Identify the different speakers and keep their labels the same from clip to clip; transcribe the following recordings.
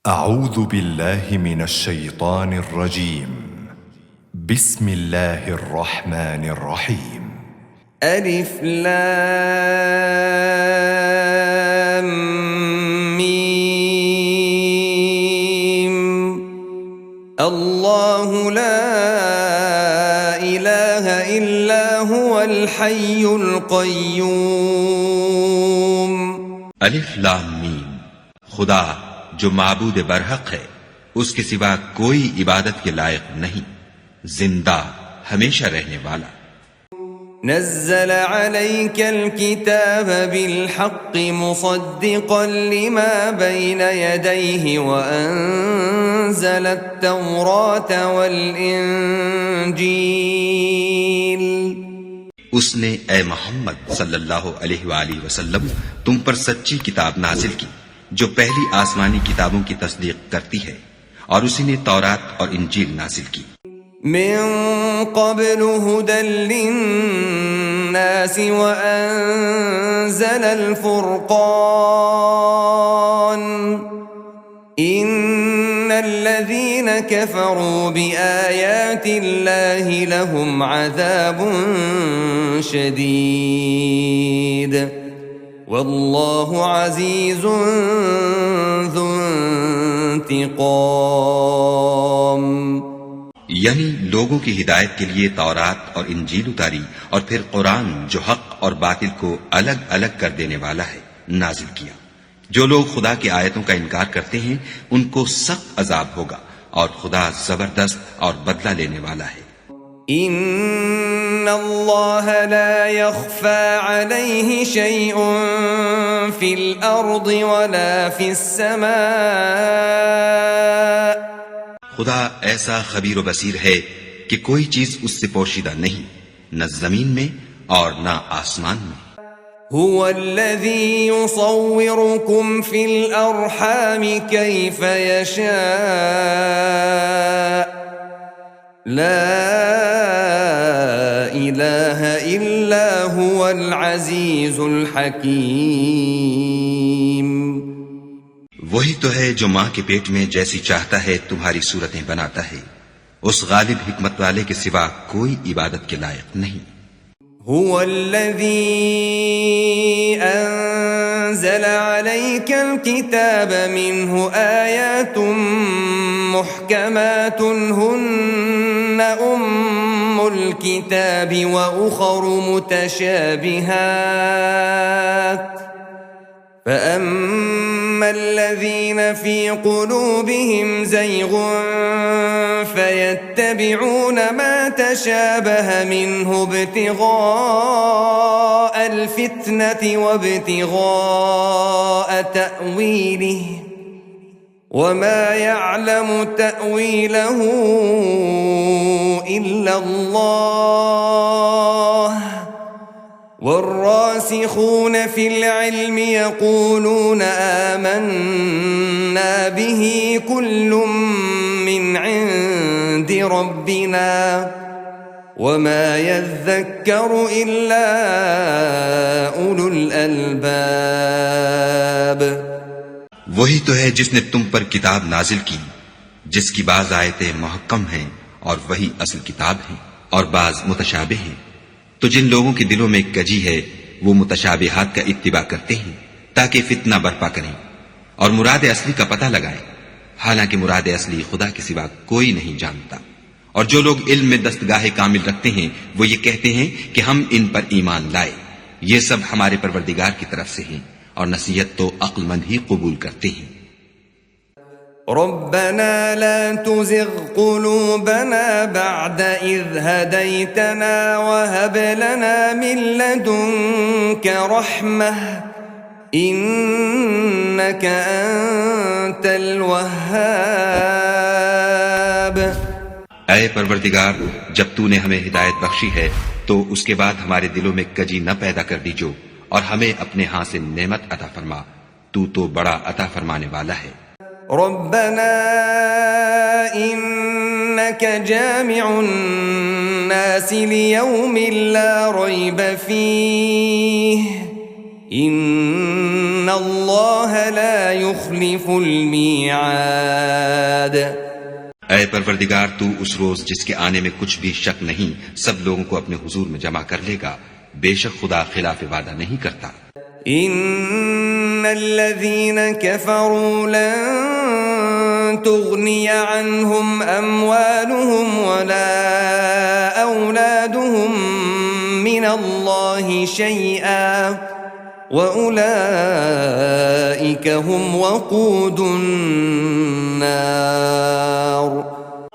Speaker 1: أعوذ بالله من الشيطان الرجيم. بسم الله الرحمن الرحيم.
Speaker 2: ألف لام ميم. الله لا إله إلا هو الحي القيوم.
Speaker 3: الف لام میم. خدا جو معبود برحق ہے، اس کے سوا کوئی عبادت کے لائق نہیں، زندہ ہمیشہ رہنے والا.
Speaker 2: نزل عليك الكتاب بالحق مصدقا لما بين يديه وأنزل التوراة والإنجيل.
Speaker 3: اس نے اے محمد صلی اللہ علیہ وآلہ وسلم تم پر سچی کتاب نازل کی جو پہلی آسمانی کتابوں کی تصدیق کرتی ہے، اور اسی نے تورات اور انجیل نازل کی.
Speaker 2: من قبل هدى للناس وأنزل الفرقان. إن الذين كفروا بآيات الله لهم عذاب شديد والله عزيز ذو انتقام.
Speaker 3: یعنی لوگوں کی ہدایت کے لیے تورات اور انجیل اتاری، اور پھر قرآن جو حق اور باطل کو الگ الگ کر دینے والا ہے نازل کیا. جو لوگ خدا کی آیتوں کا انکار کرتے ہیں ان کو سخت عذاب ہوگا، اور خدا زبردست اور بدلہ لینے والا ہے.
Speaker 2: ان اللہ لا يخفى عليه شيء في الارض ولا في السماء.
Speaker 3: خدا ایسا خبیر و بصیر ہے کہ کوئی چیز اس سے پوشیدہ نہیں، نہ زمین میں اور نہ آسمان میں.
Speaker 2: هو الذي يصوركم في الأرحام كيف يشاء لا إله إلا هو العزيز الحكيم.
Speaker 3: وہی تو ہے جو ماں کے پیٹ میں جیسی چاہتا ہے تمہاری صورتیں بناتا ہے، اس غالب حکمت والے کے سوا کوئی عبادت کے لائق نہیں.
Speaker 2: هو الذي أنزل عليك الكتاب منه آيات محكمات هن أم الكتاب وأخر متشابهات فأما الذين في قلوبهم زيغ فيتبعون ما تشابه منه ابتغاء الفتنة وابتغاء تأويله وما يعلم تأويله إلا الله والراسخون في العلم يقولون آمنا به كل من عند ربنا وما يذكر إلا أولو الألباب.
Speaker 3: وہی تو ہے جس نے تم پر کتاب نازل کی جس کی بعض آیتیں محکم ہیں اور وہی اصل کتاب ہیں اور بعض متشابہ ہیں. تو جن لوگوں کے دلوں میں کجی ہے وہ متشابہات کا اتباع کرتے ہیں تاکہ فتنہ برپا کریں اور مراد اصلی کا پتہ لگائیں، حالانکہ مراد اصلی خدا کے سوا کوئی نہیں جانتا. اور جو لوگ علم میں دستگاہ کامل رکھتے ہیں وہ یہ کہتے ہیں کہ ہم ان پر ایمان لائے. یہ سب ہمارے پروردگار کی طرف سے ہیں اور نصیحت تو عقل مند ہی قبول کرتے ہیں.
Speaker 2: ربنا لا تزغ قلوبنا بعد إذ هديتنا وهب لنا من لدنك رحمة إنك أنت الوهاب.
Speaker 3: اے پروردگار، جب تو نے ہمیں ہدایت بخشی ہے تو اس کے بعد ہمارے دلوں میں کجی نہ پیدا کر دیجو اور ہمیں اپنے ہاں سے نعمت عطا فرما، تو بڑا عطا فرمانے والا ہے.
Speaker 2: ربنا إنك جامع الناس ليوم لا ريب فيه إن الله لا لا يخلف الميعاد.
Speaker 3: اے پروردگار تو اس روز جس کے آنے میں کچھ بھی شک نہیں سب لوگوں کو اپنے حضور میں جمع کر لے گا، بے شک خدا خلاف وعدہ نہیں کرتا۔
Speaker 2: ان الذين كفروا لن تغني عنهم اموالهم ولا اولادهم من الله شيئا واولئك هم وقود النار.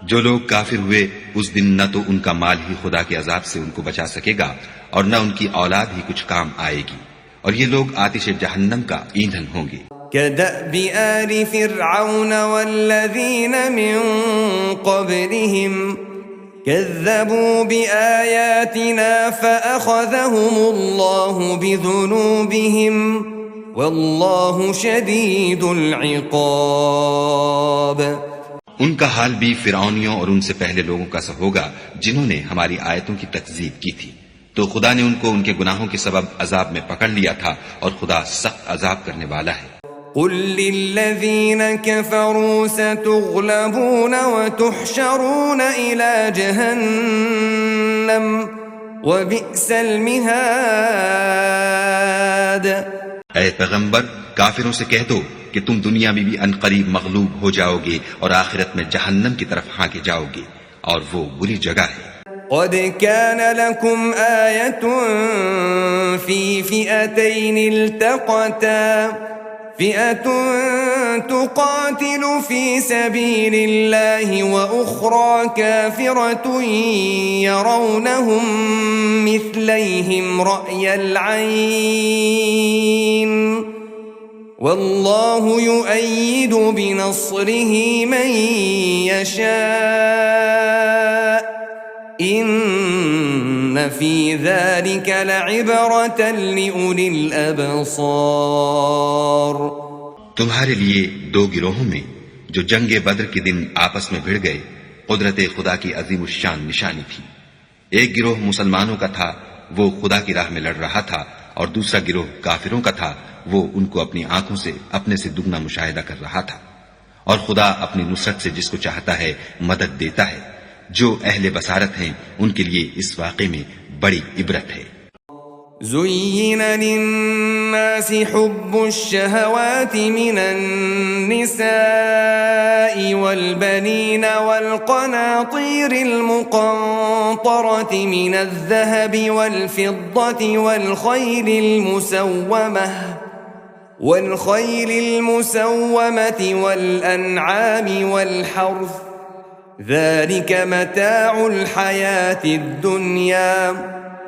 Speaker 3: جو لوگ کافر ہوئے اس دن نہ تو ان کا مال ہی خدا کے عذاب سے ان کو بچا سکے گا اور نہ ان کی اولاد ہی کچھ کام آئے گی، اور یہ لوگ آتش جہنم کا ایندھن ہوں گے۔
Speaker 2: كدأب آل فرعون والذين من قبلهم كذبوا بآياتنا فأخذهم الله بذنوبهم والله شديد العقاب.
Speaker 3: ان کا حال بھی فرعونیوں اور ان سے پہلے لوگوں کا سا ہوگا جنہوں نے ہماری آیتوں کی تکذیب کی تھی، تو خدا نے ان کو ان کے گناہوں کے سبب عذاب میں پکڑ لیا تھا، اور خدا سخت عذاب کرنے والا ہے۔
Speaker 2: قل للذين كفروا ستغلبون وتحشرون إلى جهنم وبئس المهاد.
Speaker 3: اے پیغمبر کافروں سے کہہ دو کہ تم دنیا میں بھی عنقریب مغلوب ہو جاؤ گے اور آخرت میں جہنم کی طرف ہانکے جاؤ گے، اور وہ بری جگہ ہے۔
Speaker 2: قد كان لكم آية في فئتين التقتا فئة تقاتل في سبيل الله وأخرى كافرة يرونهم مثليهم رأي العين والله يؤيد بنصره من يشاء ان في ذلك لعبرة لأولي الأبصار.
Speaker 3: تمہارے لیے دو گروہوں میں جو جنگ بدر کے دن آپس میں بھڑ گئے قدرت خدا کی عظیم الشان نشانی تھی۔ ایک گروہ مسلمانوں کا تھا، وہ خدا کی راہ میں لڑ رہا تھا، اور دوسرا گروہ کافروں کا تھا، وہ ان کو اپنی آنکھوں سے اپنے سے دگنا مشاہدہ کر رہا تھا۔ اور خدا اپنی نصرت سے جس کو چاہتا ہے مدد دیتا ہے۔ جو اہل بصارت ہیں ان کے لیے اس واقعے میں بڑی عبرت ہے۔
Speaker 2: زين للناس حب الشهوات من النساء والبنين والقناطير المقنطرة من الذهب والفضة والخيل المسومة والأنعام والحرث ذلك متاع الحياة الدنيا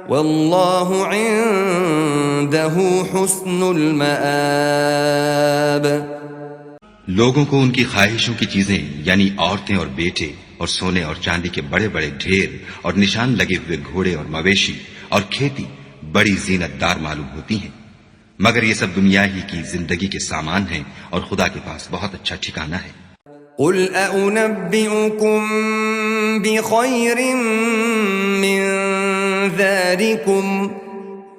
Speaker 2: والله عنده حسن المآب.
Speaker 3: لوگوں کو ان کی خواہشوں کی چیزیں یعنی عورتیں اور بیٹے اور سونے اور چاندی کے بڑے بڑے ڈھیر اور نشان لگے ہوئے گھوڑے اور مویشی اور کھیتی بڑی زینت دار معلوم ہوتی ہیں، مگر یہ سب دنیا ہی کی زندگی کے سامان ہیں، اور خدا کے پاس بہت اچھا ٹھکانہ ہے۔
Speaker 2: قل أنبئكم بخير من ذلكم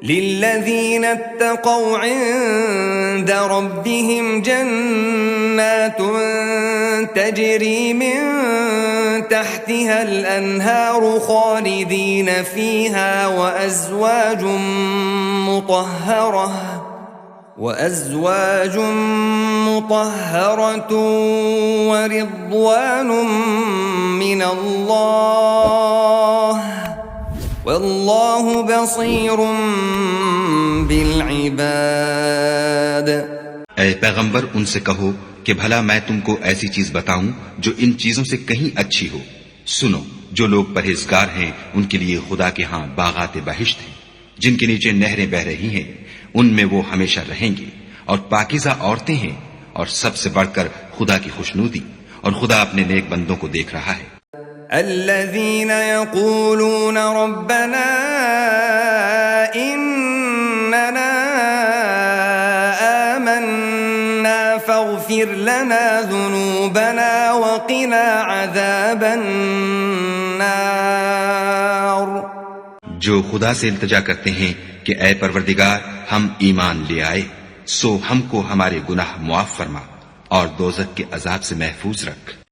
Speaker 2: للذين اتقوا عند ربهم جنات تجري من تحتها الأنهار خالدين فيها وأزواج مطهرة ورضوان من الله والله بصير بالعباد.
Speaker 3: اے پیغمبر ان سے کہو کہ بھلا میں تم کو ایسی چیز بتاؤں جو ان چیزوں سے کہیں اچھی ہو۔ سنو، جو لوگ پرہیزگار ہیں ان کے لیے خدا کے ہاں باغات بہشت ہیں جن کے نیچے نہریں بہ رہی ہیں، ان میں وہ ہمیشہ رہیں گے، اور پاکیزہ عورتیں ہیں، اور سب سے بڑھ کر خدا کی خوشنودی، اور خدا اپنے نیک بندوں کو دیکھ رہا ہے۔
Speaker 2: الذين يقولون ربنا إننا آمنا فاغفر لنا ذنوبنا وقنا عذاب النار.
Speaker 3: جو خدا سے التجا کرتے ہیں کہ اے پروردگار ہم ایمان لے آئے، سو ہم کو ہمارے گناہ معاف فرما اور دوزخ کے عذاب سے محفوظ رکھ۔